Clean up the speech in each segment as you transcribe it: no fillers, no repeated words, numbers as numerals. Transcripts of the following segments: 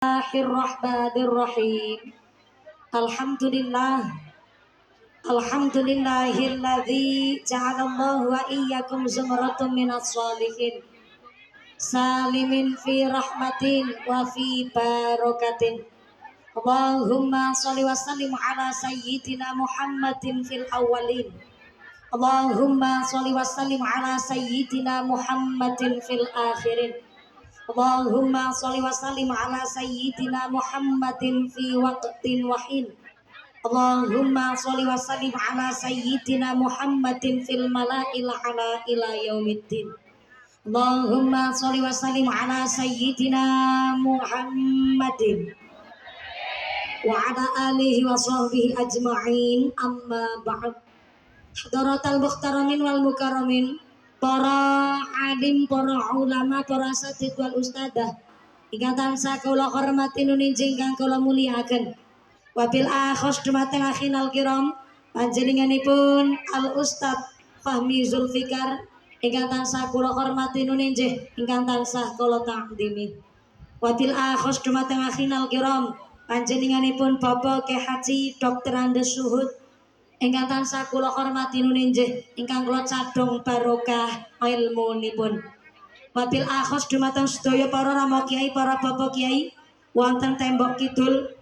Bismillahirrahmanirrahim. Alhamdulillah. Alhamdulillahilladzi ja'alallahu wa iyyakum zumratum minas sholihin. Salimin fi rahmatin wa fi barakatin. Allahumma sholli wa sallim ala sayyidina Muhammadin fil awwalin. Allahumma sholli wa sallim ala sayyidina Muhammadin fil akhirin. Allahumma sholli wa sallim ala sayyidina Muhammadin fi waqtin wahin. Allahumma sholli wa sallim ala sayyidina Muhammadin fil mala'il ala ila yaumiddin. Allahumma sholli wa sallim ala sayyidina Muhammadin wa ala alihi wa sahbihi ajma'in, amma ba'd. Hadaratal muhtaramin wal mukarramin, para alim, para ulama, para asatidz wal ustadzah ingkang tansah kula hormati nuninjing kang kula mulyakaken. Wabil akhos dumateng akhinal kiram panjenenganipun Al Ustadz Fahmi Zulfikar ingkang tansah kula hormati nuninjih ingkang tansah kula takdimi. Wabil akhos dumateng akhinal kiram panjenenganipun Bapak Kyai Haji Dr. Andes Suhud ingkang tansah kula hormati nuninjih ingkang kula cadhong barokah ilmunipun. Wabil akhos dumateng sedaya para rama kiai, para bapak kiai wonten tembok kidul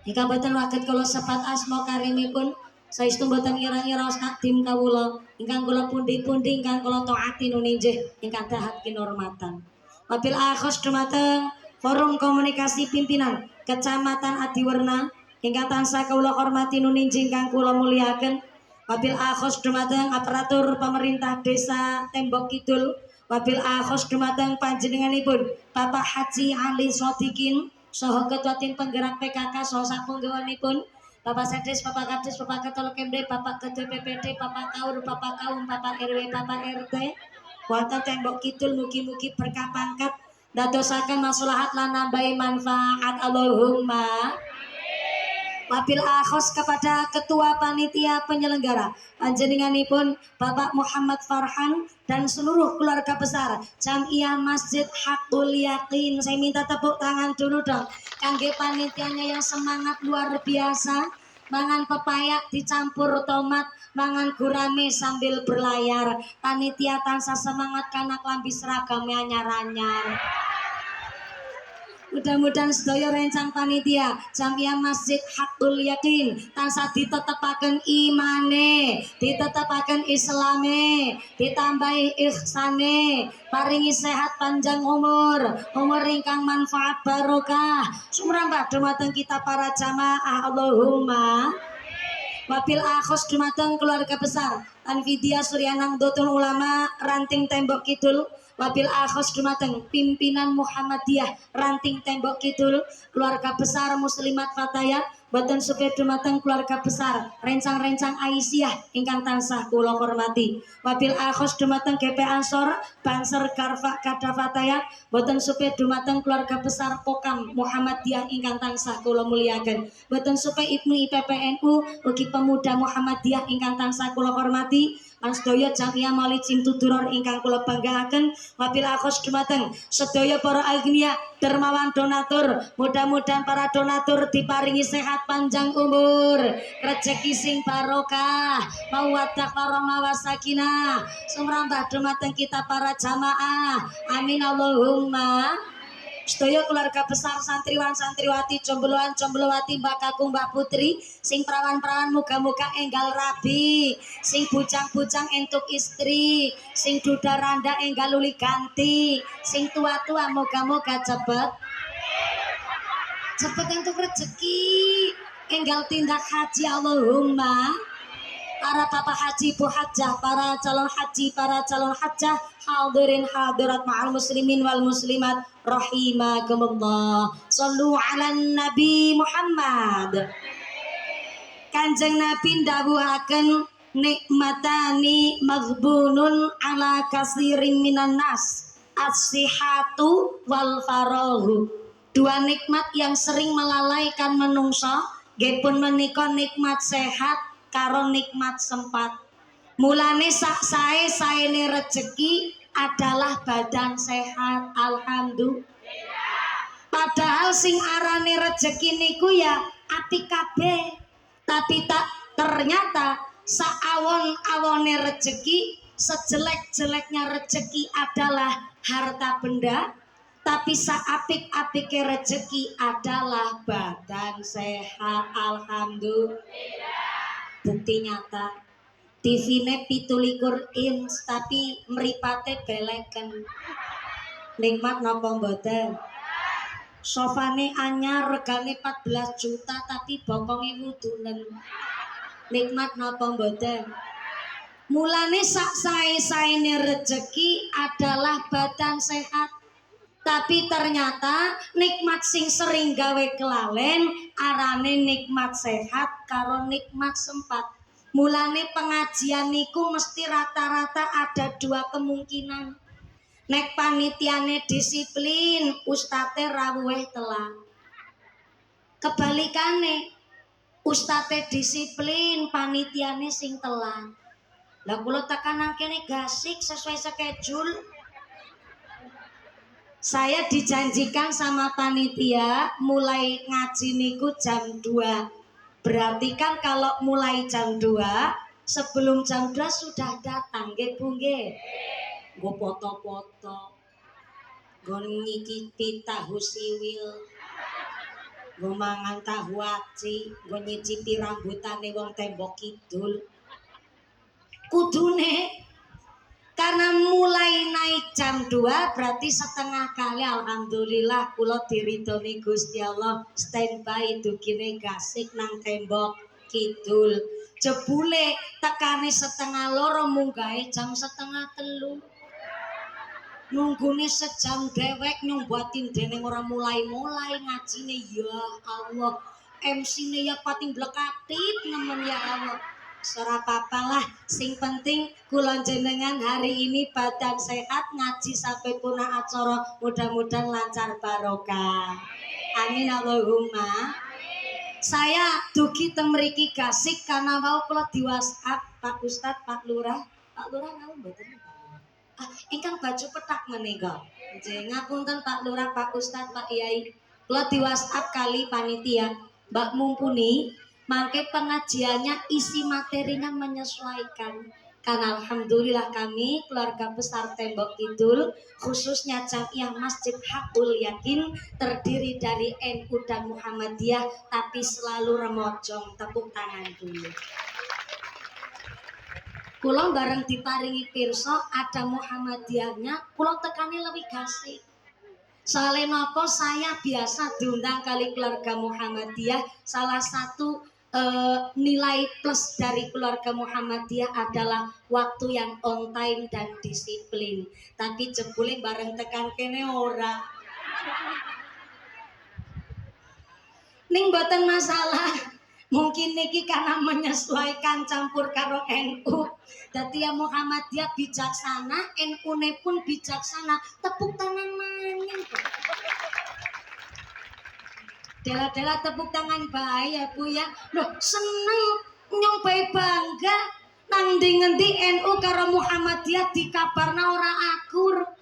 ingkang boten waget kula sebat asma karimipun, saestu boten ira-ira sadim kawula ingkang kula pundi-pundi ingkang kula taati nuninjih ingkang dahat kinurmatan. Wabil akhos dumateng forum komunikasi pimpinan Kecamatan Adiwerna ingkang tansah kula hormati nuninjing kang kula mulyakaken. Wabil akhos dumateng aparatur pemerintah desa Tembok Kidul. Wabil akhos dumateng panjenenganipun Bapak Haji Ali Sodikin saha Ketua Tim Penggerak PKK saha sapunggawanipun Bapak Sedes, Bapak Kades, Bapak Ketua Kemde, Bapak Ketua PPD, Bapak Kaur, Bapak Kaum, Bapak RW, Bapak RT wonten Tembok Kidul. Mugi-mugi berkah pangkat dadosaken maslahat lan nambahi manfaat, Allahumma. Wabil akhos kepada Ketua Panitia Penyelenggara panjenenganipun Bapak Muhammad Farhan dan seluruh keluarga besar Jamiah Masjid Hakul Yakin. Saya minta tepuk tangan dulu dong kangge panitianya yang semangat luar biasa. Mangan pepaya dicampur tomat, mangan gurame sambil berlayar. Panitia tansah semangat karena klambi seragamnya anyar-anyar. Mudah-mudahan sedaya rencang panitia Jamiah Masjid Hakul Yakin tansah ditetepaken imane, ditetepaken islame, ditambahi ihsane, paringi sehat panjang umur, umur ingkang manfaat barokah sumrambah dumateng kita para jamaah, Allahumma. Wabil akhos dumateng keluarga besar Anfidia Suryanang Dotun Ulama Ranting Tembok Kidul. Wabil akhos dumateng pimpinan Muhammadiyah Ranting Tembok Kidul, keluarga besar Muslimat Fatayat, boten supe dumateng keluarga besar rencang-rencang Aisyah ingkang tansah kula hormati. Wabil akhos dumateng GP Ansor Banser Garfa Kada Fatayat, boten supe dumateng keluarga besar Pokam Muhammadiyah ingkang tansah kula mulyakaken. Boten supe Ibnu IPPNU ugi pemuda Muhammadiyah ingkang tansah kula hormati. Lan sedaya Jamiah Maulid Cimtuduror ingkang kula banggaaken. Wabil akhos dumateng sedaya para agnia dermawan donatur, mudah-mudahan para donatur diparingi sehat panjang umur, rezeki sing barokah, mawaddah warahmah wasakinah sumrambah dumateng kita para jamaah, amin Allahumma. Sedaya keluarga besar santriwan santriwati, jombloan jomblowati, mbak kakung mbak putri, sing perawan-perawan muga-muga enggal rabi, sing bujang-bujang entuk istri, sing duda randa enggal uli ganti, sing tua-tua moga-moga cepet entuk rezeki, enggal tindak haji, Allahumma. Para Bapak Haji, Bu Hajjah, para calon haji, para calon hajjah, hadirin hadirat ma'al muslimin wal muslimat rahimakumullah. Shallu ala Nabi Muhammad. Kanjeng Nabi ndawuhaken nikmatani maghbunun ala kasirin minan nas, as-sihhatu wal farahu. Dua nikmat yang sering melalaikan menungso, nggih pun menika nikmat sehat karo nikmat sempat. Mulane sak sae-saene rezeki adalah badan sehat, alhamdulillah. Padahal sing arane rejeki niku ya apik kabeh. Tapi tak ternyata saawon-awone rejeki, sejelek-jeleknya rejeki adalah harta benda, tapi saapik-apike rejeki adalah badan sehat. Alhamdulillah. Bukti nyata. TV-ne 17 inch tapi mripate beleken. Nikmat napa mboten? Sofane anyar regane 14 juta tapi bokonge wudunen. Nikmat napa mboten? Mulane sak sae-saene rejeki adalah badan sehat. Tapi ternyata nikmat sing sering gawe kelalen arane nikmat sehat karo nikmat sempat. Mulane pengajian niku mesti rata-rata ada dua kemungkinan. Nek panitiane disiplin, ustate rawuhe telat. Kebalikane, ustate disiplin, panitiane sing telat. Lah kula tekanan kene gasik sesuai schedule. Saya dijanjikan sama panitia mulai ngaji niku jam 2. Berarti kan kalau mulai jam 2, sebelum jam 2 sudah datang, nggih Bu nggih. Nggo foto-foto. Nggo nyicipi tahu siwil. Nggo mangan tahu aci, nggo nyicipi rambutane wong Tembok Kidul. Kudune karena mulai naik jam 2 berarti setengah kali alhamdulillah kula diridhoni Gusti Allah standby dugine gasik nang Tembok Kidul. Jebule tekane setengah loro munggahe jam setengah 3. Nunggune sejam dewek nyombatin dening ora mulai-mulai ngajine ya Allah. MC-ne ya pating blekatit nemen ya Allah. Ora apa-apalah, sing penting kula jenengan hari ini badan sehat, ngaji sampai punah acara, mudah-mudahan lancar barokah. Amin Allahumma. Saya dugi teng mriki gasik karena mau kula di WhatsApp Pak Ustad, Pak Lurah. Pak Lurah ngau mboten? Ingkang baju petak menika. Nggih, ngapunten Pak Lurah, Pak Ustad, Pak Yai. Kula di WhatsApp kali panitia, Mbak Mumpuni mangke pengajiannya isi materinya menyesuaikan. Karena alhamdulillah kami keluarga besar Tembok Kidul khususnya Jamiah Masjid Hakul Yakin terdiri dari NU dan Muhammadiyah tapi selalu remojong. Tepuk tangan dulu. Kula bareng diparingi pirsa ada Muhammadiyahnya, kula tekani lebih gasik. Soalnya nopo saya biasa diundang kali keluarga Muhammadiyah. Salah satu nilai plus dari keluarga Muhammadiyah adalah waktu yang on time dan disiplin. Tapi jebule bareng tekan kene ora. Ning boten masalah. Mungkin niki karena menyesuaikan campur karo NU. Dadi ya Muhammadiyah bijaksana, NU-ne pun bijaksana. Tepuk tangan maning. Dela-dela tepuk tangan bae ya Bu ya. Loh seneng nyobai bangga nang ndi-endi NU karo Muhammadiyah dikabarna ora akur.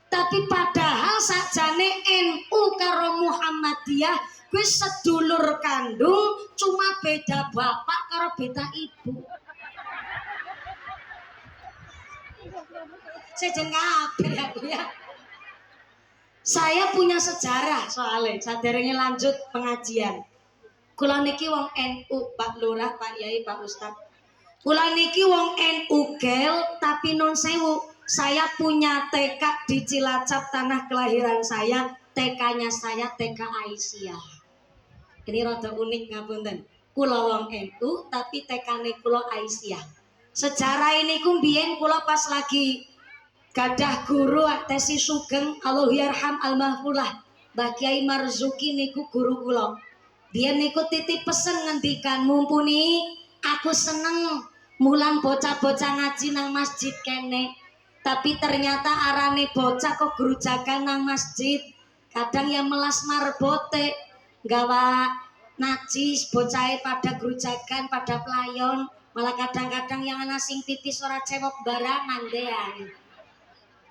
Tapi padahal sakjane NU karo Muhammadiyah wis sedulur kandung, cuma beda bapak karo beda ibu. Sejeng kabeh ya Bu ya. Saya punya sejarah soalnya, saderenge lanjut pengajian. Kula niki wong NU, Pak Lurah, Pak Yai, Pak Ustad. Kula niki wong NU gel, tapi non sewu. Saya punya TK di Cilacap, tanah kelahiran saya. TK-nya saya TK Aisyah. Ini rada unik ngapunten. Kula wong NU, tapi TK-ne kula Aisyah. Sejarah ini kumbien kula pas lagi gadah guru Tesi Sugeng Allah yarham almahfulah Mbah Kiai Marzuki niku guru kula. Dia niku titip pesen ngendikan mumpuni aku seneng mulang bocah-bocah ngaji nang masjid kene. Tapi ternyata arane bocah kok gerujakan nang masjid. Kadang yang melas marbote gawa najis bocahe pada gerujakan pada pelayon. Malah kadang-kadang yang ana sing pipis ora cewek barangan dean.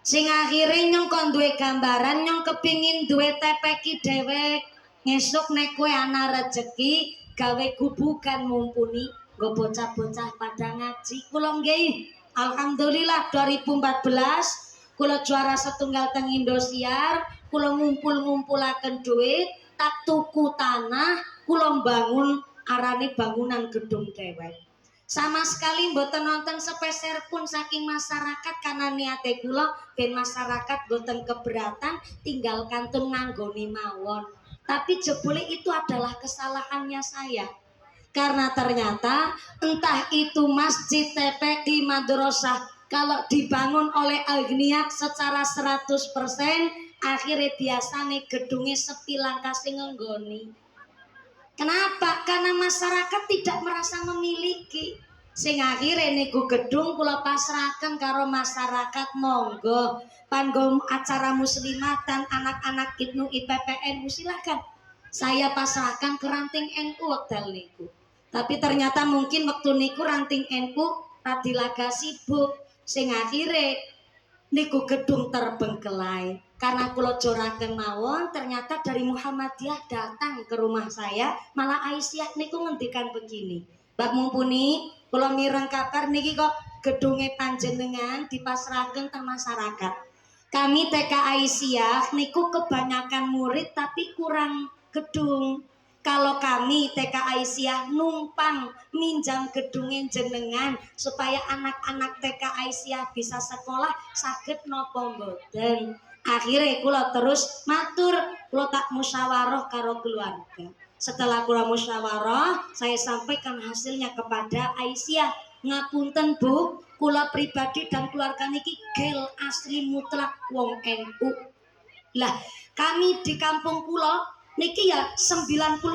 Sing akhire nyong kon duwe gambaran nyong kepingin duwe tepeki dhewek. Ngesuk nek kowe ana rejeki gawe gubukan mumpuni nggo bocah-bocah pada ngaji. Kula nggih alhamdulillah 2014 kula juara setunggal teng Indosiar, kula ngumpul-ngumpulaken duit, tak tuku tanah, kula bangun arane bangunan gedung dhewek. Sama sekali mboten nonton sepeser pun saking masyarakat karena niate kula ben masyarakat mboten keberatan tinggal kantun nganggoni mawon. Tapi jebule itu adalah kesalahannya saya. Karena ternyata entah itu masjid, TPI, madrasah kalau dibangun oleh agniat secara 100% akhirnya biasanya gedungnya sepi langkase ngenggoni. Kenapa? Karena masyarakat tidak merasa memiliki. Sing akhirnya niku gedung kula pasrahaken karo masyarakat monggo panggo acara muslimatan anak-anak Ibnu IPPN silakan. Saya pasrahkan ke ranting NU wekdal niku. Tapi ternyata mungkin waktu niku ranting NU radilaga sibuk sing akhirnya niku gedung terbengkelai. Karena kula joraken mawon ternyata dari Muhammadiyah datang ke rumah saya malah Aisyah niku ngendikan begini, Mbak Mumpuni kula mireng kabar niki kok gedunge panjenengan dipasrahaken teng masyarakat. Kami TK Aisyah niku kebanyakan murid tapi kurang gedung. Kalau kami TK Aisyah numpang minjam gedungin jenengan supaya anak-anak TK Aisyah bisa sekolah saged napa mboten. Akhirnya kula terus matur, kula tak musyawarah karo keluarga. Setelah kula musyawarah, saya sampaikan hasilnya kepada Aisyah. Ngapunten Bu, kula pribadi dan keluarga niki gel asli mutlak wong NU. Lah, kami di kampung kula niki ya 99,9%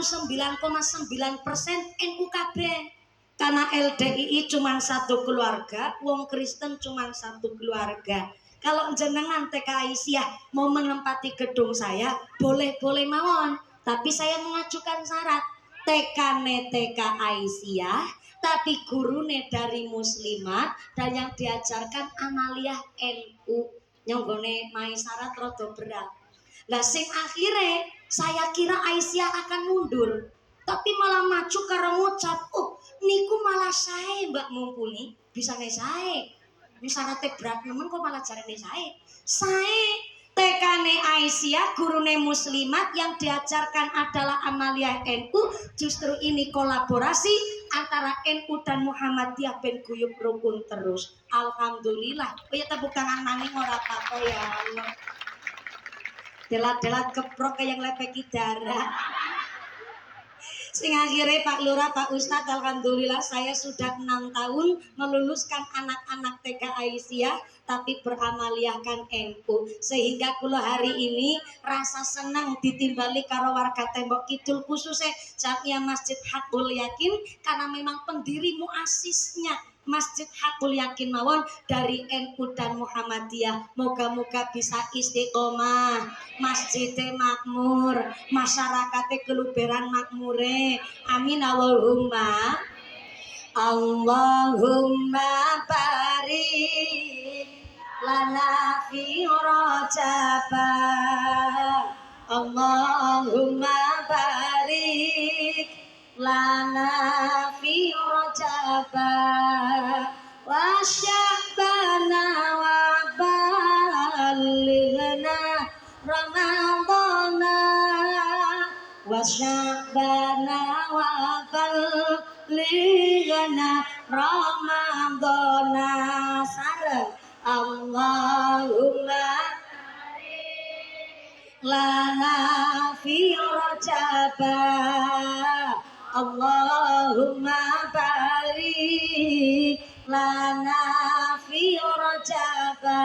NU kabeh. Karena LDII cuma satu keluarga, wong Kristen cuma satu keluarga. Kalau jenengan TK Aisyah mau menempati gedung saya, boleh-boleh mawon. Tapi saya mengajukan syarat. TK Aisyah, tapi gurune dari muslimat dan yang diajarkan amaliyah NU. Nyonggone mai syarat rada berat. Lah sing akhirnya saya kira Aisyah akan mundur, tapi malah maju karo ngucap, "Oh, niku malah saya Mbak Mumpuni, bisa nih saya. Syaratnya berat nemen kok malah jarane saya. Saya tekane Aisyah, gurune muslimat yang diajarkan adalah amaliyah NU. Justru ini kolaborasi antara NU dan Muhammadiyah ben guyub rukun terus. Alhamdulillah. Ya tepuk tangan maning ora apa-apa ya Allah. Delat-delat keprok kayak lepeki darah. Sing akhirnya Pak Lurah, Pak Ustadz, alhamdulillah saya sudah 6 tahun meluluskan anak-anak TK Aisyah tapi beramaliyahkan NU. Sehingga kula hari ini rasa senang ditimbali karo warga Tembok Kidul khususnya Jamiah Masjid Hakul Yakin karena memang pendiri muasisnya Masjid Hakul Yakin mawon dari NU dan Muhammadiyah. Moga-moga bisa istiqomah, masjidnya makmur, masyarakatnya keluberan makmure. Amin Allahumma. Allahumma barik lana fi rajaba. Allahumma barik lana fi rajaba wa sya'bana wa balighna ramadana wa sya'bana wa balighna ramadana sareng Allahumma lana fi rajaba. Allahumma barik lana fi rajaba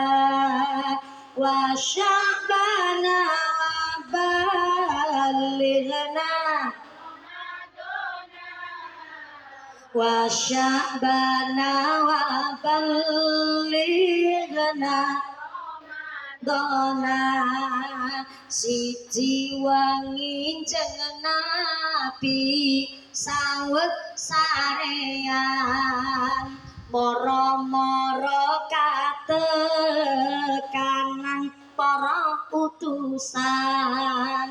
wa sya'bana wa balighna wa sya'bana wa balighna dona siji wangi jeneng Nabi sawet sarean moro-moro katekanan para utusan